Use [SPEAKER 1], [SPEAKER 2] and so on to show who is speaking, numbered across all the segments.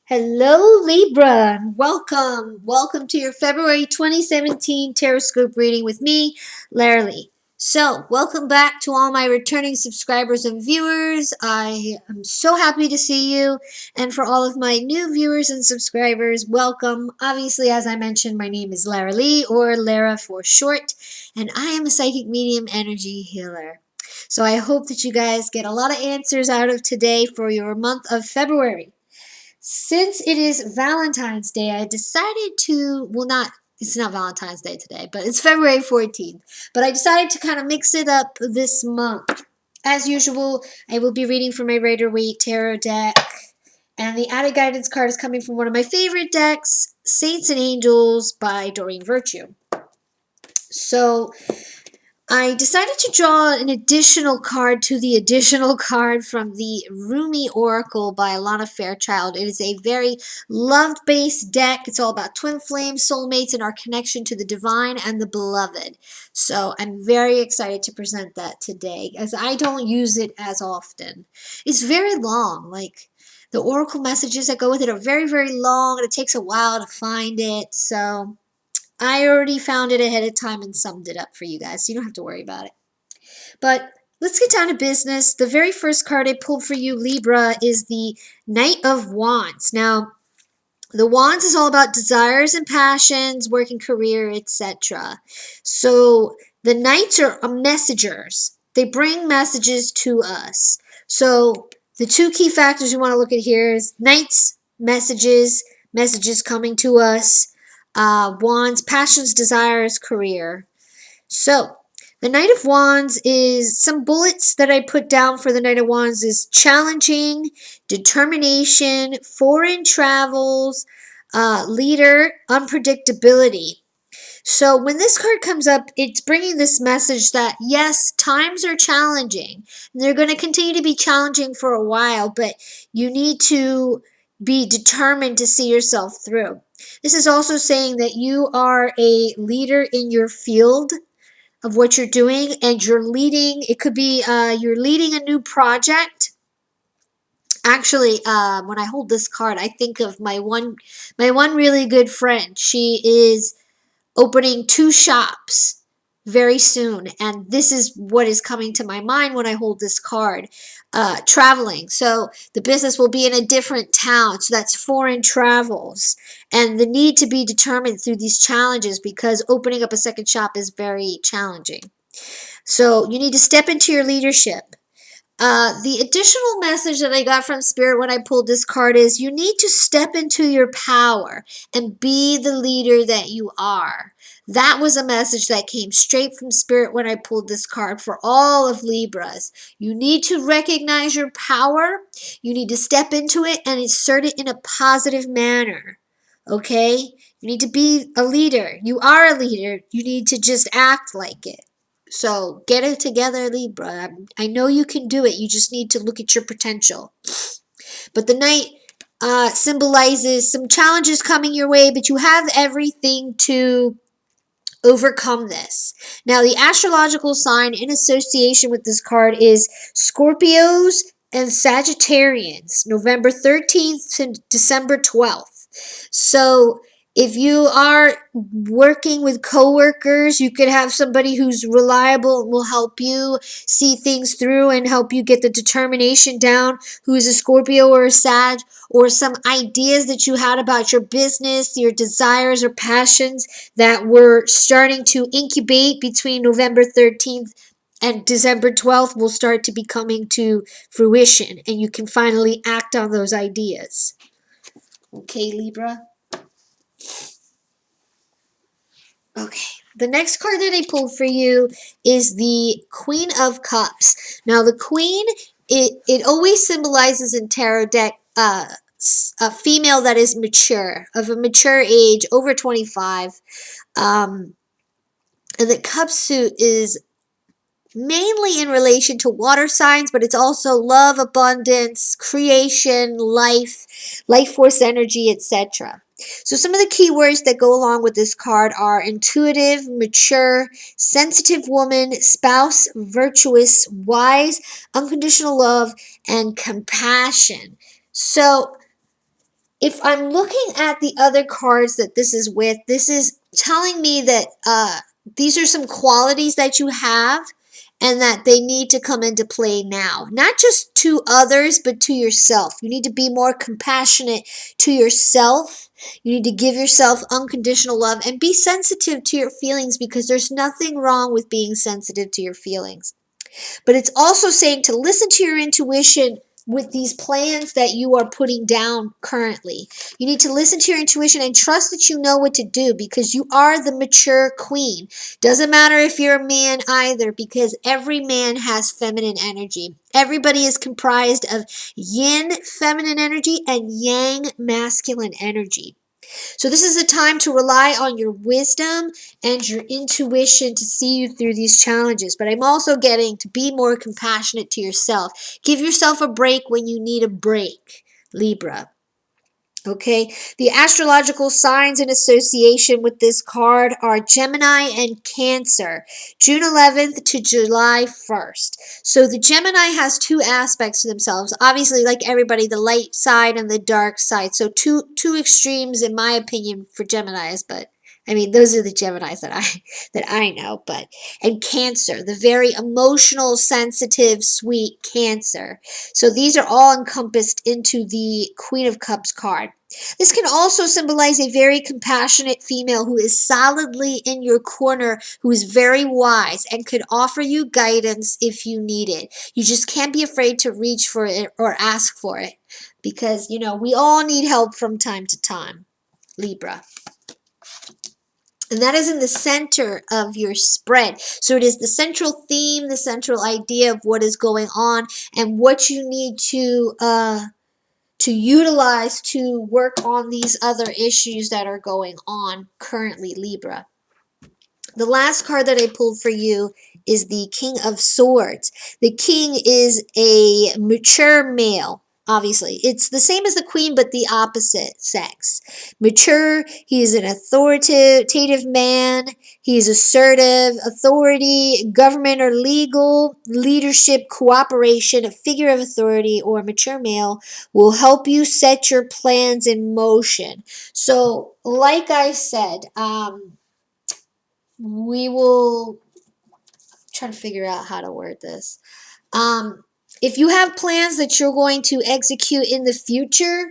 [SPEAKER 1] Hello, Libra. Welcome to your February 2017 Tarotscope reading with me, Lara. So, welcome back to all my returning subscribers and viewers. I am so happy to see you. And for all of my new viewers and subscribers, welcome. Obviously, as I mentioned, my name is Lara Lee, or Lara for short, and I am a psychic medium energy healer. So I hope that you guys get a lot of answers out of today for your month of February. Since it is Valentine's Day, I decided to, it's not Valentine's Day today, but it's February 14th. But I decided to kind of mix it up this month. As usual, I will be reading from my Rider-Waite Tarot deck. And the added guidance card is coming from one of my favorite decks, Saints and Angels by Doreen Virtue. So I decided to draw an additional card to the additional card from the Rumi Oracle by Alana Fairchild. It is a very love-based deck. It's all about twin flames, soulmates, and our connection to the divine and the beloved. So I'm very excited to present that today, as I don't use it as often. It's very long. Like, the oracle messages that go with it are very, very long, and it takes a while to find it. So I already found it ahead of time and summed it up for you guys, so you don't have to worry about it. But let's get down to business. The very first card I pulled for you, Libra, is the Knight of Wands. Now, the Wands is all about desires and passions, working career, etc. So the Knights are messengers. They bring messages to us. So the two key factors we want to look at here is Knights, messages coming to us. Wands, passions, desires, career. So, the Knight of Wands is some bullets that I put down for the Knight of Wands is challenging, determination, foreign travels, leader, unpredictability. So when this card comes up, it's bringing this message that yes, times are challenging. They're going to continue to be challenging for a while, but you need to be determined to see yourself through. This is also saying that you are a leader in your field of what you're doing, and you're leading. It could be you're leading a new project. Actually, when I hold this card, I think of my one really good friend. She is opening 2 shops very soon, and this is what is coming to my mind when I hold this card. Traveling, so the business will be in a different town, so that's foreign travels, and the need to be determined through these challenges, because opening up a second shop is very challenging. So you need to step into your leadership. The additional message that I got from Spirit when I pulled this card is you need to step into your power and be the leader that you are. That was a message that came straight from Spirit when I pulled this card for all of Libras. You need to recognize your power. You need to step into it and insert it in a positive manner. Okay? You need to be a leader. You are a leader. You need to just act like it. So get it together, Libra. I know you can do it. You just need to look at your potential. But the Knight symbolizes some challenges coming your way, but you have everything to overcome this. Now, the astrological sign in association with this card is Scorpios and Sagittarians, November 13th to December 12th. So if you are working with coworkers, you could have somebody who's reliable and will help you see things through and help you get the determination down, who is a Scorpio or a Sag, or some ideas that you had about your business, your desires or passions that were starting to incubate between November 13th and December 12th will start to be coming to fruition, and you can finally act on those ideas. Okay, Libra? Okay, the next card that I pulled for you is the Queen of Cups. Now, the Queen, it always symbolizes in tarot deck a female that is mature, of a mature age, over 25. And the cup suit is mainly in relation to water signs, but it's also love, abundance, creation, life force energy, etc. So some of the key words that go along with this card are intuitive, mature, sensitive woman, spouse, virtuous, wise, unconditional love, and compassion. So if I'm looking at the other cards that this is with, this is telling me that these are some qualities that you have and that they need to come into play now. Not just to others, but to yourself. You need to be more compassionate to yourself. You need to give yourself unconditional love and be sensitive to your feelings, because there's nothing wrong with being sensitive to your feelings. But it's also saying to listen to your intuition with these plans that you are putting down currently. You need to listen to your intuition and trust that you know what to do, because you are the mature queen. Doesn't matter if you're a man either, because every man has feminine energy. Everybody is comprised of yin feminine energy and yang masculine energy. So this is a time to rely on your wisdom and your intuition to see you through these challenges. But I'm also getting to be more compassionate to yourself. Give yourself a break when you need a break, Libra. Okay, the astrological signs in association with this card are Gemini and Cancer, June 11th to July 1st. So the Gemini has two aspects to themselves. Obviously, like everybody, the light side and the dark side. So two extremes, in my opinion, for Geminis, but I mean, those are the Geminis that I know. But and Cancer, the very emotional, sensitive, sweet Cancer. So these are all encompassed into the Queen of Cups card. This can also symbolize a very compassionate female who is solidly in your corner, who is very wise and could offer you guidance if you need it. You just can't be afraid to reach for it or ask for it, because, you know, we all need help from time to time, Libra. And that is in the center of your spread. So it is the central theme, the central idea of what is going on and what you need to utilize to work on these other issues that are going on currently, Libra. The last card that I pulled for you is the King of Swords. The King is a mature male. Obviously, it's the same as the Queen, but the opposite sex. Mature, he is an authoritative man. He is assertive, authority, government or legal, leadership, cooperation, a figure of authority, or a mature male will help you set your plans in motion. So, like I said, we will try to figure out how to word this. If you have plans that you're going to execute in the future,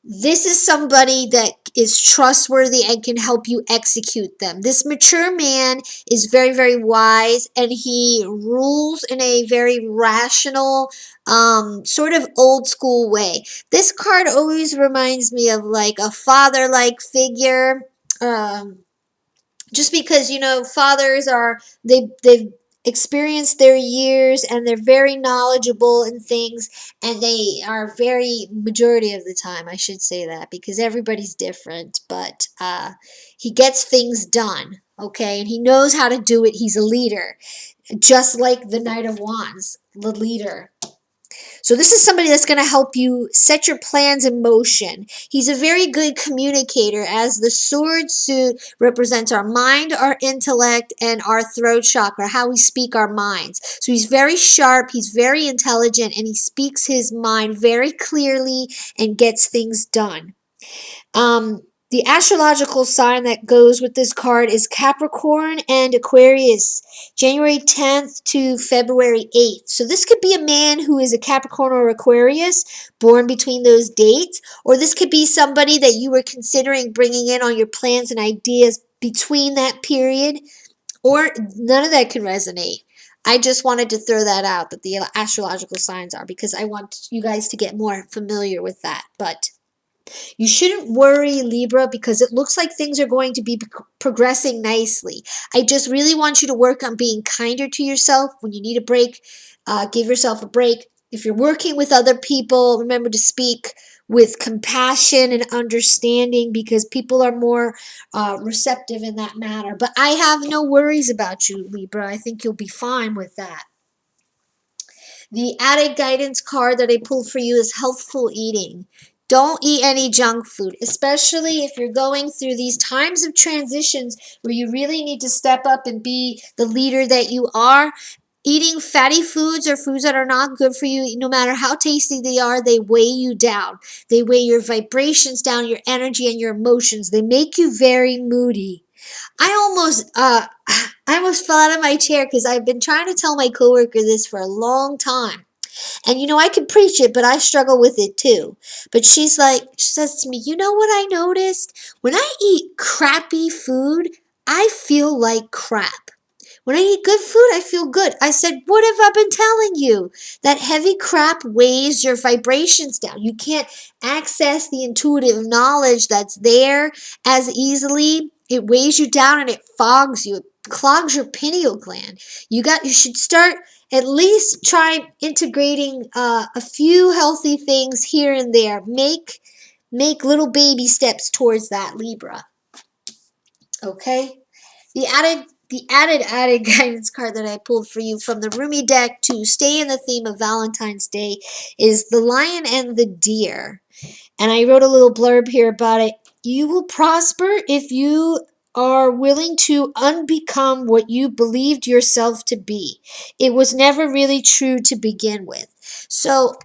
[SPEAKER 1] this is somebody that is trustworthy and can help you execute them. This mature man is very, very wise, and he rules in a very rational, sort of old school way. This card always reminds me of like a father-like figure. Just because, you know, fathers are, they've experienced their years and they're very knowledgeable in things, and they are very, majority of the time, I should say that, because everybody's different, but he gets things done, okay, and he knows how to do it. He's a leader, just like the Knight of Wands, the leader. So this is somebody that's going to help you set your plans in motion. He's a very good communicator, as the sword suit represents our mind, our intellect, and our throat chakra, how we speak our minds. So he's very sharp, he's very intelligent, and he speaks his mind very clearly and gets things done. The astrological sign that goes with this card is Capricorn and Aquarius, January 10th to February 8th. So this could be a man who is a Capricorn or Aquarius, born between those dates, or this could be somebody that you were considering bringing in on your plans and ideas between that period, or none of that can resonate. I just wanted to throw that out, that the astrological signs are, because I want you guys to get more familiar with that. But you shouldn't worry, Libra, because it looks like things are going to be progressing nicely. I just really want you to work on being kinder to yourself. When you need a break, give yourself a break. If you're working with other people, remember to speak with compassion and understanding, because people are more receptive in that matter. But I have no worries about you, Libra. I think you'll be fine with that. The added guidance card that I pulled for you is healthful eating. Don't eat any junk food, especially if you're going through these times of transitions where you really need to step up and be the leader that you are. Eating fatty foods or foods that are not good for you, no matter how tasty they are, they weigh you down. They weigh your vibrations down, your energy and your emotions. They make you very moody. I almost I almost fell out of my chair because I've been trying to tell my coworker this for a long time. And I could preach it, but I struggle with it too. But she says to me, you know what I noticed? When I eat crappy food, I feel like crap. When I eat good food, I feel good. I said, what have I been telling you? That heavy crap weighs your vibrations down. You can't access the intuitive knowledge that's there as easily. It weighs you down and it fogs you. It clogs your pineal gland. You should start at least try integrating a few healthy things here and there. Make little baby steps towards that, Libra. Okay? The added guidance card that I pulled for you from the Rumi deck to stay in the theme of Valentine's Day is the Lion and the Deer. And I wrote a little blurb here about it. You will prosper if you are willing to unbecome what you believed yourself to be. It was never really true to begin with. So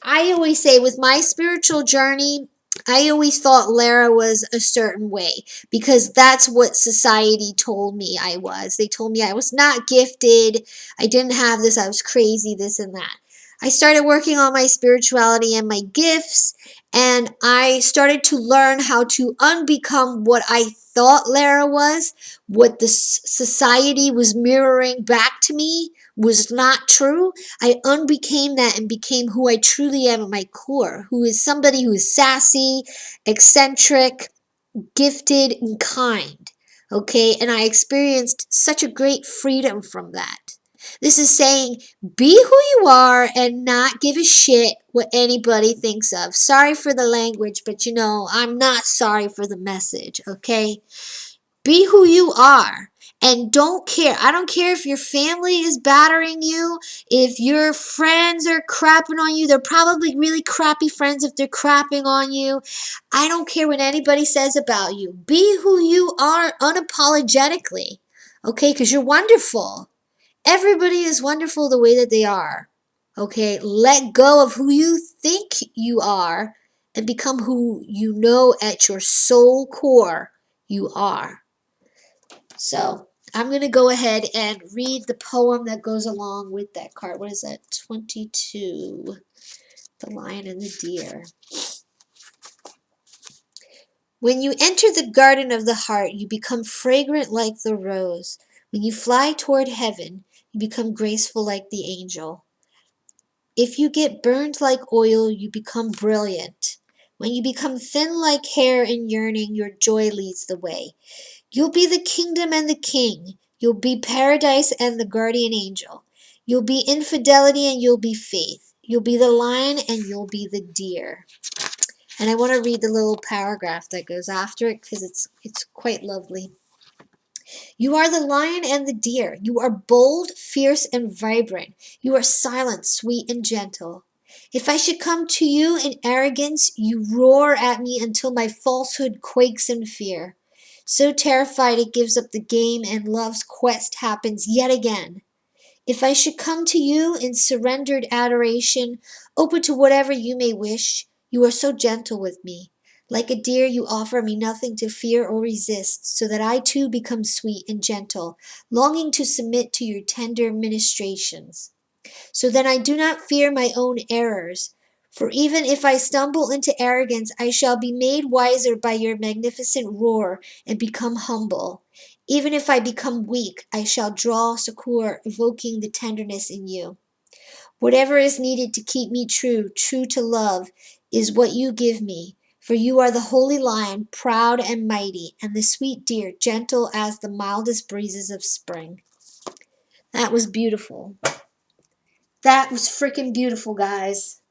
[SPEAKER 1] I always say with my spiritual journey, I always thought Lara was a certain way because that's what society told me I was. They told me I was not gifted, I didn't have this, I was crazy, this and that. I started working on my spirituality and my gifts, and I started to learn how to unbecome what I thought Lara was, what the society was mirroring back to me was not true. I unbecame that and became who I truly am at my core, who is somebody who is sassy, eccentric, gifted, and kind. Okay, and I experienced such a great freedom from that. This is saying be who you are and not give a shit what anybody thinks of. Sorry for the language, but I'm not sorry for the message, okay? Be who you are and don't care. I don't care if your family is battering you, if your friends are crapping on you. They're probably really crappy friends if they're crapping on you. I don't care what anybody says about you. Be who you are unapologetically, okay? Because you're wonderful. Everybody is wonderful the way that they are, okay? Let go of who you think you are and become who you know at your soul core you are. So I'm going to go ahead and read the poem that goes along with that card. What is that? 22. The Lion and the Deer. When you enter the garden of the heart, you become fragrant like the rose. When you fly toward heaven, you become graceful like the angel. If you get burned like oil, you become brilliant. When you become thin like hair in yearning, your joy leads the way. You'll be the kingdom and the king. You'll be paradise and the guardian angel. You'll be infidelity and you'll be faith. You'll be the lion and you'll be the deer. And I want to read the little paragraph that goes after it because it's quite lovely. You are the lion and the deer. You are bold, fierce, and vibrant. You are silent, sweet, and gentle. If I should come to you in arrogance, you roar at me until my falsehood quakes in fear. So terrified it gives up the game and love's quest happens yet again. If I should come to you in surrendered adoration, open to whatever you may wish, you are so gentle with me. Like a deer, you offer me nothing to fear or resist, so that I too become sweet and gentle, longing to submit to your tender ministrations. So then I do not fear my own errors, for even if I stumble into arrogance, I shall be made wiser by your magnificent roar and become humble. Even if I become weak, I shall draw succor, evoking the tenderness in you. Whatever is needed to keep me true, true to love, is what you give me. For you are the holy lion, proud and mighty, and the sweet deer, gentle as the mildest breezes of spring. That was beautiful. That was freaking beautiful, guys.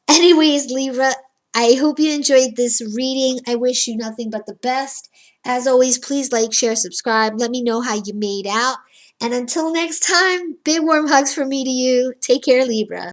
[SPEAKER 1] Anyways, Libra, I hope you enjoyed this reading. I wish you nothing but the best. As always, please like, share, subscribe. Let me know how you made out. And until next time, big warm hugs from me to you. Take care, Libra.